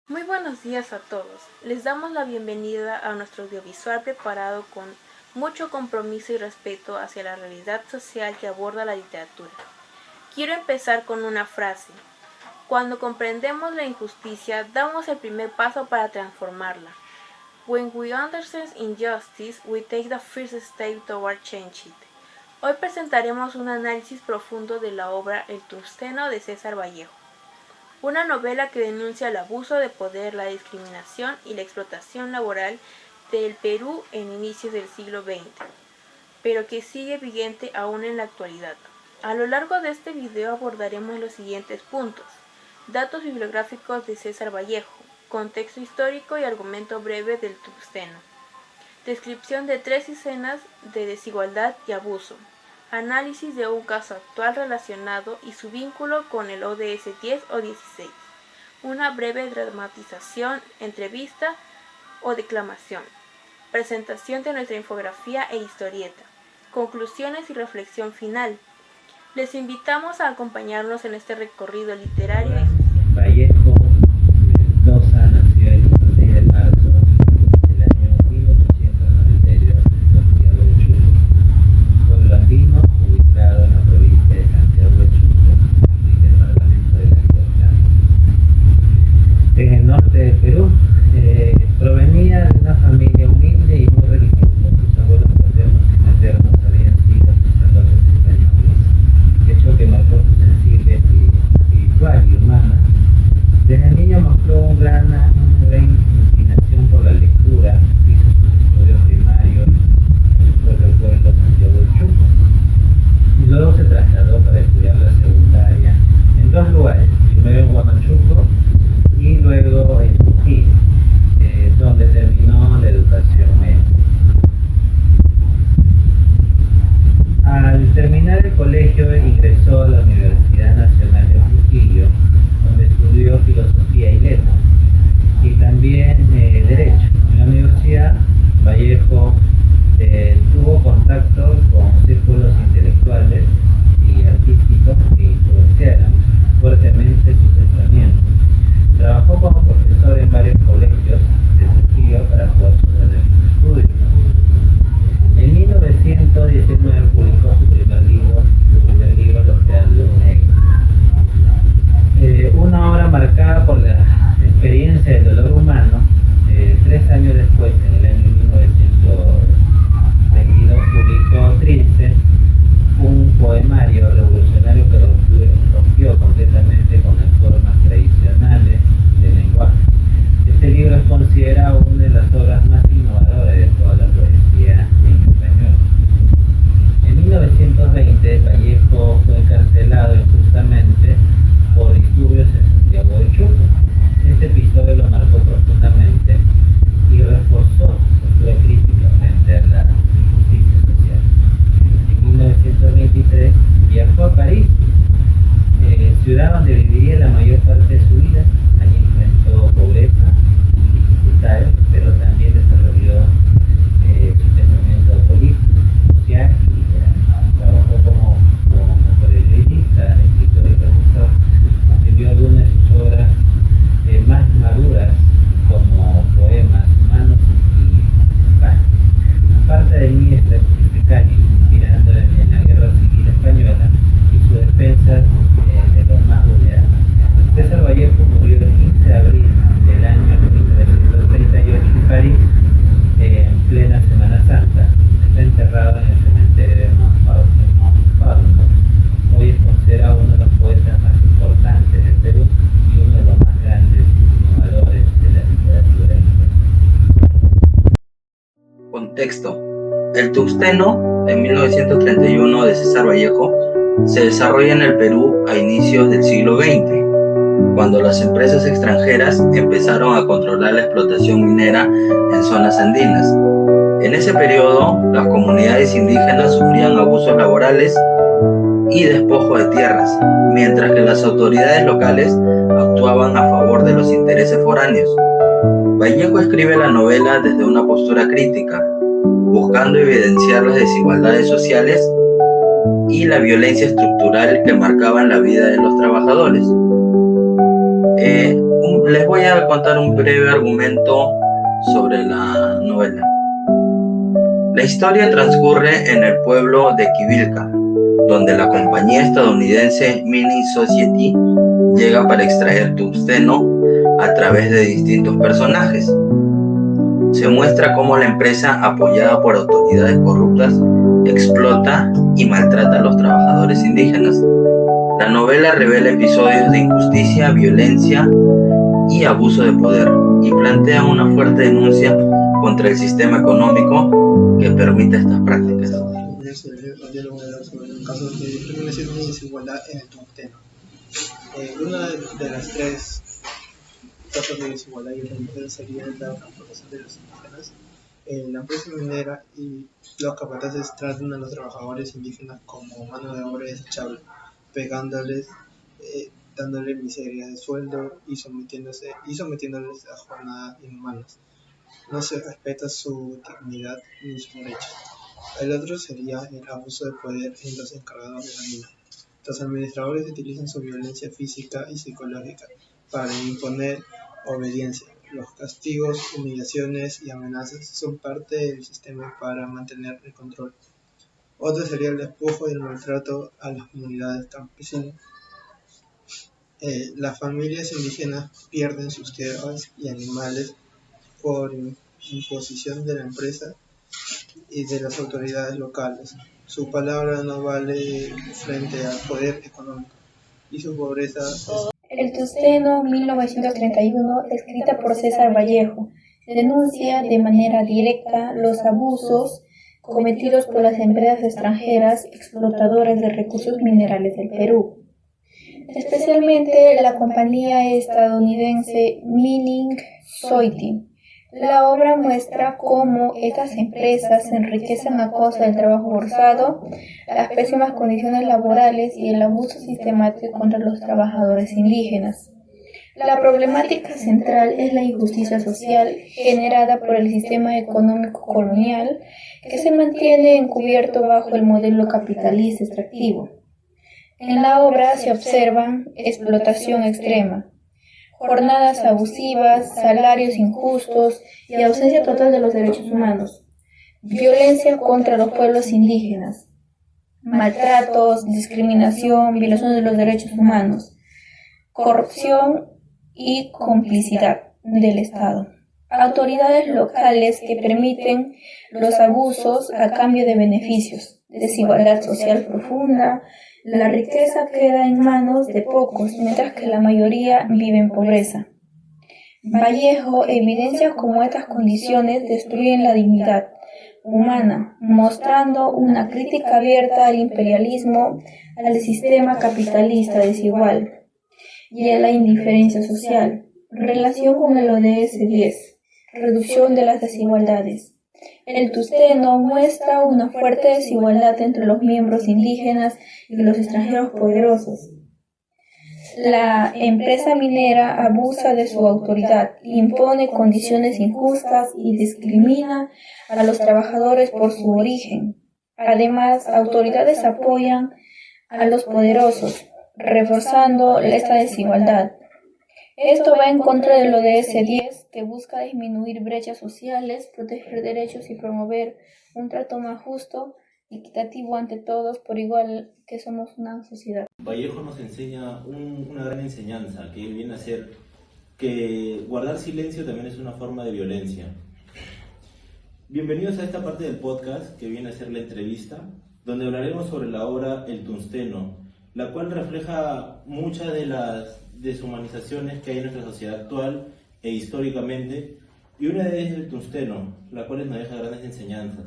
Muy buenos días a todos. Les damos la bienvenida a nuestro audiovisual preparado con mucho compromiso y respeto hacia la realidad social que aborda la literatura. Quiero empezar con una frase. Cuando comprendemos la injusticia, damos el primer paso para transformarla. When we understand injustice, we take the first step toward change it. Hoy presentaremos un análisis profundo de la obra El Tungsteno de César Vallejo. Una novela que denuncia el abuso de poder, la discriminación y la explotación laboral del Perú en inicios del siglo XX, pero que sigue vigente aún en la actualidad. A lo largo de este video abordaremos los siguientes puntos: datos bibliográficos de César Vallejo, contexto histórico y argumento breve del Tungsteno, descripción de 3 escenas de desigualdad y abuso, análisis de un caso actual relacionado y su vínculo con el ODS 10 o 16, una breve dramatización, entrevista o declamación, presentación de nuestra infografía e historieta, conclusiones y reflexión final. Les invitamos a acompañarnos en este recorrido literario. Vallejo Mendoza nació el 6 de marzo del año 1892 en Santiago de Chuco, pueblo andino ubicado en la provincia de Santiago de Chuco y departamento de La Libertad. En el norte del Perú, provenía de una familia humilde y muy religiosa. Sus abuelos paternos y maternos habían sido sacerdotes españoles, hecho que marcó su sensibilidad espiritual y humana. Desde niño mostró una gran inclinación por la lectura, hizo sus estudios primarios en su propio pueblo, Santiago de Chuco, y luego se trasladó para estudiar la secundaria en 2 lugares, primero en Huamachuco y luego en Trujillo, donde terminó la educación media. Al terminar el colegio ingresó a la Universidad Nacional de Trujillo, donde estudió filosofía y letras y también derecho. En la universidad, Vallejo tuvo contacto con círculos intelectuales y artísticos que influenciaron fuertemente su pensamiento. Trabajó como profesor en varios colegios de Trujillo para poder sostener sus estudios. En 1919 publicó su primer libro, Los Pedalos Negros. Una obra marcada por la experiencia del dolor humano. 3 años después, en el año 1922, publicó Trilce, un poemario revolucionario que rompió completamente con las formas tradicionales del lenguaje. Este libro es considerado una de las obras más innovadoras de toda la poesía en español. En 1920, Vallejo fue encarcelado injustamente por disturbios en Santiago de Chuco. Este episodio lo marcó profundamente y reforzó su postura crítica frente a la injusticia social. En 1923 viajó a París, ciudad donde viviría la mayor parte de su vida. Allí enfrentó pobreza y dificultades, pero también desarrolló su pensamiento político, social y literario. Trabajó como periodista, escritor y profesor. Escribió algunas de sus obras más maduras, como poemas humanos y páginas. Aparte de mí está Precario, inspirando en la Guerra Civil Española y su defensa de los más vulnerables. César Vallejo murió el 15 de abril del año 1938 en París, en plena Semana Santa. Está enterrado en el cementerio de Montparnasse. Hoy es considerado uno de los poetas más importantes del Perú y uno de los más grandes innovadores de la literatura del Perú. Contexto. El Tungsteno, en 1931, de César Vallejo, se desarrolla en el Perú a inicios del siglo XX, cuando las empresas extranjeras empezaron a controlar la explotación minera en zonas andinas. En ese periodo, las comunidades indígenas sufrían abusos laborales y despojo de tierras, mientras que las autoridades locales actuaban a favor de los intereses foráneos. Vallejo escribe la novela desde una postura crítica, buscando evidenciar las desigualdades sociales y la violencia estructural que marcaban la vida de los trabajadores. Les voy a contar un breve argumento sobre la novela. La historia transcurre en el pueblo de Quivilca, donde la compañía estadounidense Mining Society llega para extraer tungsteno a través de distintos personajes. Se muestra cómo la empresa, apoyada por autoridades corruptas, explota y maltrata a los trabajadores indígenas. La novela revela episodios de injusticia, violencia y abuso de poder, y plantea una fuerte denuncia contra el sistema económico que permite estas prácticas. Yo le voy a hablar sobre un caso de discriminación y desigualdad en el tungsteno. Una de las tres casos de desigualdad y otra sería la explotación de los indígenas. La empresa minera y los capataces tratan a los trabajadores indígenas como mano de obra desechable, pegándoles, dándoles miseria de sueldo y sometiéndoles a jornadas inhumanas. No se respeta su dignidad ni sus derechos. El otro sería el abuso de poder en los encargados de la mina. Los administradores utilizan su violencia física y psicológica para imponer obediencia. Los castigos, humillaciones y amenazas son parte del sistema para mantener el control. Otro sería el despojo y el maltrato a las comunidades campesinas. Las familias indígenas pierden sus tierras y animales por imposición de la empresa y de las autoridades locales. Su palabra no vale frente al poder económico y su pobreza es... El tungsteno 1931, escrita por César Vallejo, denuncia de manera directa los abusos cometidos por las empresas extranjeras explotadoras de recursos minerales del Perú, especialmente la compañía estadounidense Mining Society. La obra muestra cómo estas empresas se enriquecen a costa del trabajo forzado, las pésimas condiciones laborales y el abuso sistemático contra los trabajadores indígenas. La problemática central es la injusticia social generada por el sistema económico colonial que se mantiene encubierto bajo el modelo capitalista extractivo. En la obra se observan explotación extrema, jornadas abusivas, salarios injustos y ausencia total de los derechos humanos, violencia contra los pueblos indígenas, maltratos, discriminación, violación de los derechos humanos, corrupción y complicidad del Estado. Autoridades locales que permiten los abusos a cambio de beneficios, desigualdad social profunda. La riqueza queda en manos de pocos, mientras que la mayoría vive en pobreza. Vallejo evidencia cómo estas condiciones destruyen la dignidad humana, mostrando una crítica abierta al imperialismo, al sistema capitalista desigual y a la indiferencia social. Relación con el ODS 10, reducción de las desigualdades. El tungsteno muestra una fuerte desigualdad entre los miembros indígenas y los extranjeros poderosos. La empresa minera abusa de su autoridad, impone condiciones injustas y discrimina a los trabajadores por su origen. Además, autoridades apoyan a los poderosos, reforzando esta desigualdad. Esto va en contra del ODS 10, que busca disminuir brechas sociales, proteger derechos y promover un trato más justo y equitativo ante todos por igual que somos una sociedad. Vallejo nos enseña una gran enseñanza, que viene a ser que guardar silencio también es una forma de violencia. Bienvenidos a esta parte del podcast que viene a ser la entrevista, donde hablaremos sobre la obra El tungsteno, la cual refleja muchas de las deshumanizaciones que hay en nuestra sociedad actual e históricamente, y una de ellas es el tungsteno, la cual nos deja grandes enseñanzas.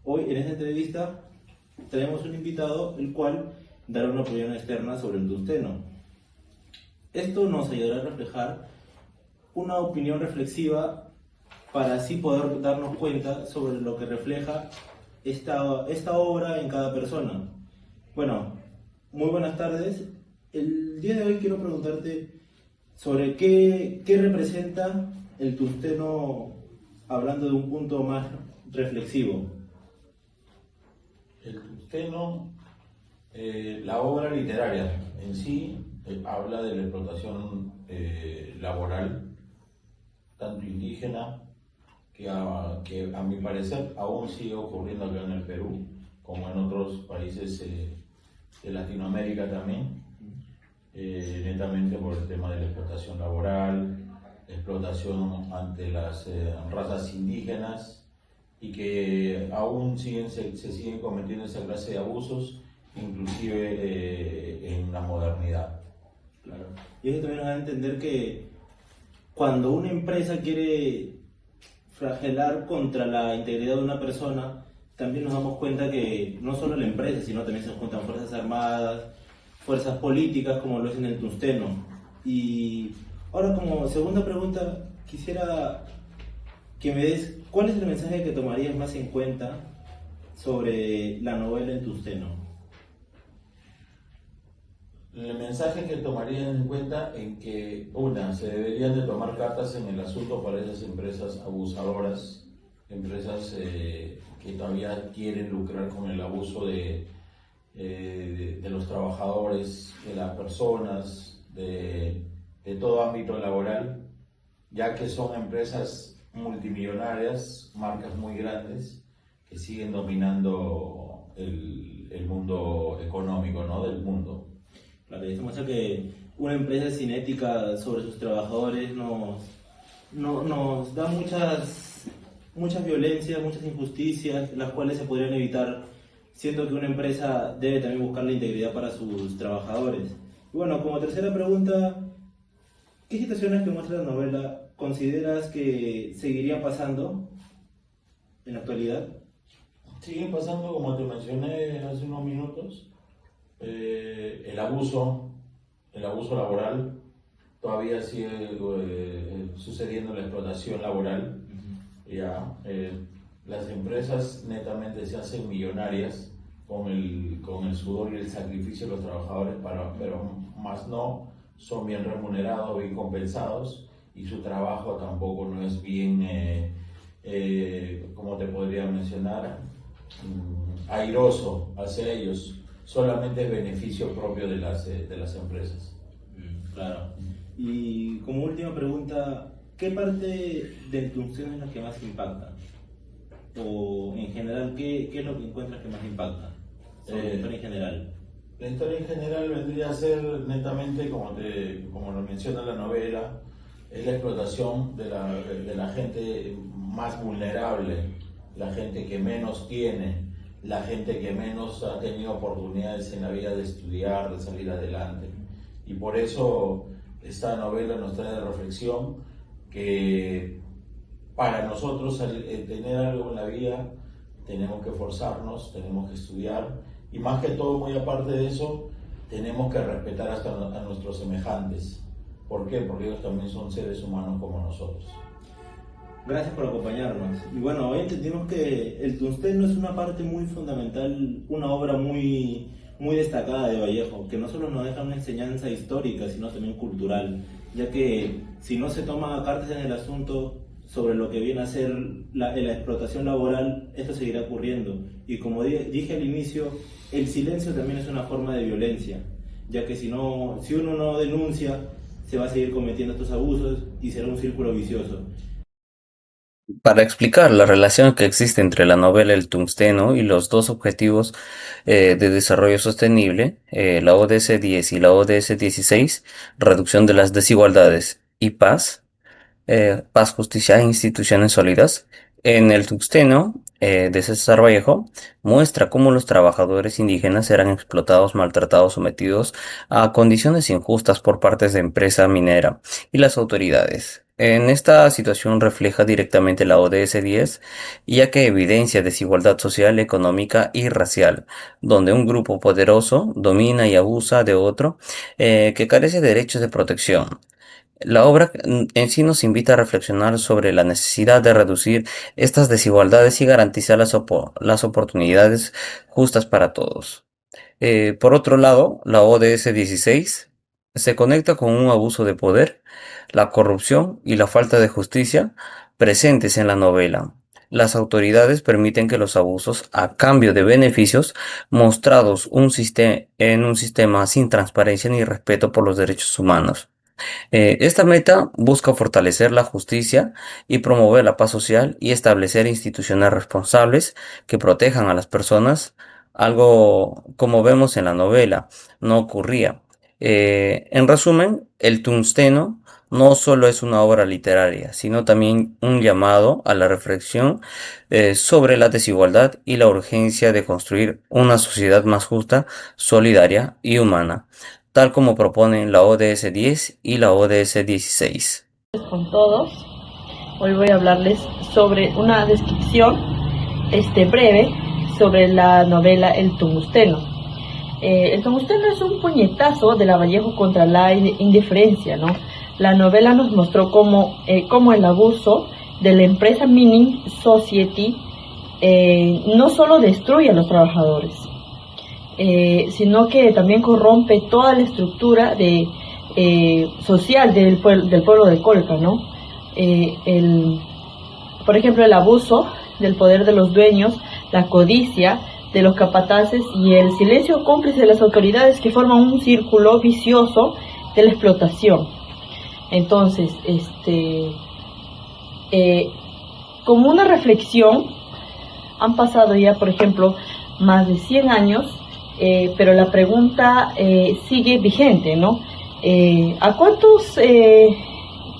Hoy en esta entrevista tenemos un invitado, el cual dará una opinión externa sobre el tungsteno. Esto nos ayudará a reflejar una opinión reflexiva para así poder darnos cuenta sobre lo que refleja esta obra en cada persona. Bueno, muy buenas tardes. El día de hoy quiero preguntarte sobre qué representa el tungsteno, hablando de un punto más reflexivo. El tungsteno La obra literaria en sí habla de la explotación laboral, tanto indígena, que a mi parecer aún sigue ocurriendo acá en el Perú, como en otros países de Latinoamérica también, netamente por el tema de la explotación laboral, explotación ante las razas indígenas, y que aún se siguen cometiendo esa clase de abusos, inclusive en la modernidad. Claro. Y eso también nos da a entender que cuando una empresa quiere flagelar contra la integridad de una persona, también nos damos cuenta que no solo la empresa, sino también se juntan fuerzas armadas, fuerzas políticas, como lo es en el Tungsteno. Y ahora, como segunda pregunta, quisiera que me des cuál es el mensaje que tomarías más en cuenta sobre la novela El Tungsteno. El mensaje que tomaría en cuenta en que, una, se deberían de tomar cartas en el asunto para esas empresas abusadoras, empresas que todavía quieren lucrar con el abuso de los trabajadores, de las personas, de todo ámbito laboral, ya que son empresas multimillonarias, marcas muy grandes, que siguen dominando el mundo económico, ¿no?, del mundo. Claro, y esto muestra que una empresa sin ética sobre sus trabajadores nos da muchas violencias, muchas injusticias, las cuales se podrían evitar, siendo que una empresa debe también buscar la integridad para sus trabajadores. Y bueno, como tercera pregunta, ¿qué situaciones que muestra la novela consideras que seguirían pasando en la actualidad? Siguen pasando, como te mencioné hace unos minutos, el abuso laboral, todavía sigue sucediendo la explotación laboral. Ya, las empresas netamente se hacen millonarias con el sudor y el sacrificio de los trabajadores, pero más no son bien remunerados, bien compensados, y su trabajo tampoco no es bien, como te podría mencionar, airoso hacia ellos. Solamente es beneficio propio de las empresas. Claro. Y como última pregunta, ¿qué parte del Tungsteno es la que más impacta? O en general, ¿qué es lo que encuentras que más impacta sobre la historia en general? La historia en general vendría a ser netamente, como lo menciona la novela, es la explotación de la gente más vulnerable, la gente que menos tiene, la gente que menos ha tenido oportunidades en la vida de estudiar, de salir adelante. Y por eso esta novela nos trae la reflexión que para nosotros tener algo en la vida tenemos que esforzarnos, tenemos que estudiar, y más que todo, muy aparte de eso, tenemos que respetar hasta a nuestros semejantes. ¿Por qué? Porque ellos también son seres humanos como nosotros. Gracias por acompañarnos. Y bueno, hoy entendimos que el Tungsteno es una parte muy fundamental, una obra muy destacada de Vallejo, que no solo nos deja una enseñanza histórica, sino también cultural, ya que si no se toma cartas en el asunto sobre lo que viene a ser la explotación laboral, esto seguirá ocurriendo. Y como dije al inicio, el silencio también es una forma de violencia, ya que si uno no denuncia, se va a seguir cometiendo estos abusos y será un círculo vicioso. Para explicar la relación que existe entre la novela El Tungsteno y los dos objetivos de desarrollo sostenible, la ODS 10 y la ODS 16, reducción de las desigualdades y paz, justicia e instituciones sólidas. En El Tungsteno, de César Vallejo, muestra cómo los trabajadores indígenas eran explotados, maltratados, sometidos a condiciones injustas por partes de empresa minera y las autoridades. En esta situación refleja directamente la ODS 10, ya que evidencia desigualdad social, económica y racial, donde un grupo poderoso domina y abusa de otro que carece de derechos de protección. La obra en sí nos invita a reflexionar sobre la necesidad de reducir estas desigualdades y garantizar las oportunidades justas para todos. Por otro lado, la ODS 16 se conecta con un abuso de poder, la corrupción y la falta de justicia presentes en la novela. las autoridades permiten que los abusos, a cambio de beneficios mostrados en un sistema sin transparencia ni respeto por los derechos humanos. Esta meta busca fortalecer la justicia y promover la paz social y establecer instituciones responsables que protejan a las personas, algo como vemos en la novela, no ocurría. En resumen, El Tungsteno no solo es una obra literaria, sino también un llamado a la reflexión sobre la desigualdad y la urgencia de construir una sociedad más justa, solidaria y humana, tal como proponen la ODS 10 y la ODS 16. Con todos, hoy voy a hablarles sobre una descripción breve sobre la novela El Tungsteno. El Tungsteno es un puñetazo de Lavallejo contra la indiferencia, ¿no? La novela nos mostró cómo el abuso de la empresa Mining Society no solo destruye a los trabajadores, sino que también corrompe toda la estructura social del pueblo de Colca, ¿no? Por ejemplo, el abuso del poder de los dueños, la codicia de los capataces y el silencio cómplice de las autoridades, que forman un círculo vicioso de la explotación. Entonces, como una reflexión, han pasado ya, por ejemplo, más de 100 años, pero la pregunta sigue vigente, ¿no? ¿A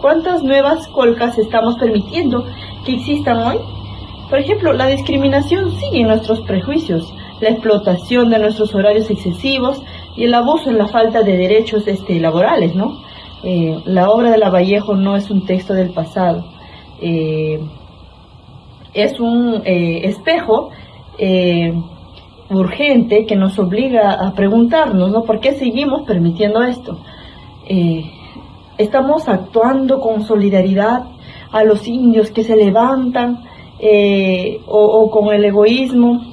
cuántas nuevas colcas estamos permitiendo que existan hoy? Por ejemplo, la discriminación sigue en nuestros prejuicios, la explotación de nuestros horarios excesivos y el abuso en la falta de derechos laborales, ¿no? La obra de Lavallejo no es un texto del pasado, es un espejo urgente que nos obliga a preguntarnos, ¿no? ¿Por qué seguimos permitiendo esto? ¿Estamos actuando con solidaridad a los indios que se levantan o con el egoísmo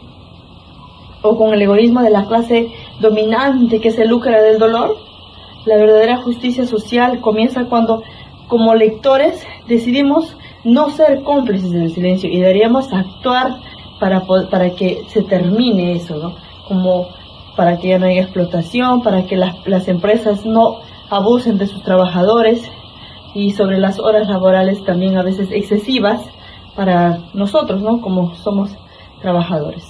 de la clase dominante que se lucra del dolor? La verdadera justicia social comienza cuando, como lectores, decidimos no ser cómplices del silencio y deberíamos actuar para que se termine eso, ¿no? Como para que ya no haya explotación, para que las empresas no abusen de sus trabajadores, y sobre las horas laborales también a veces excesivas para nosotros, ¿no? Como somos trabajadores.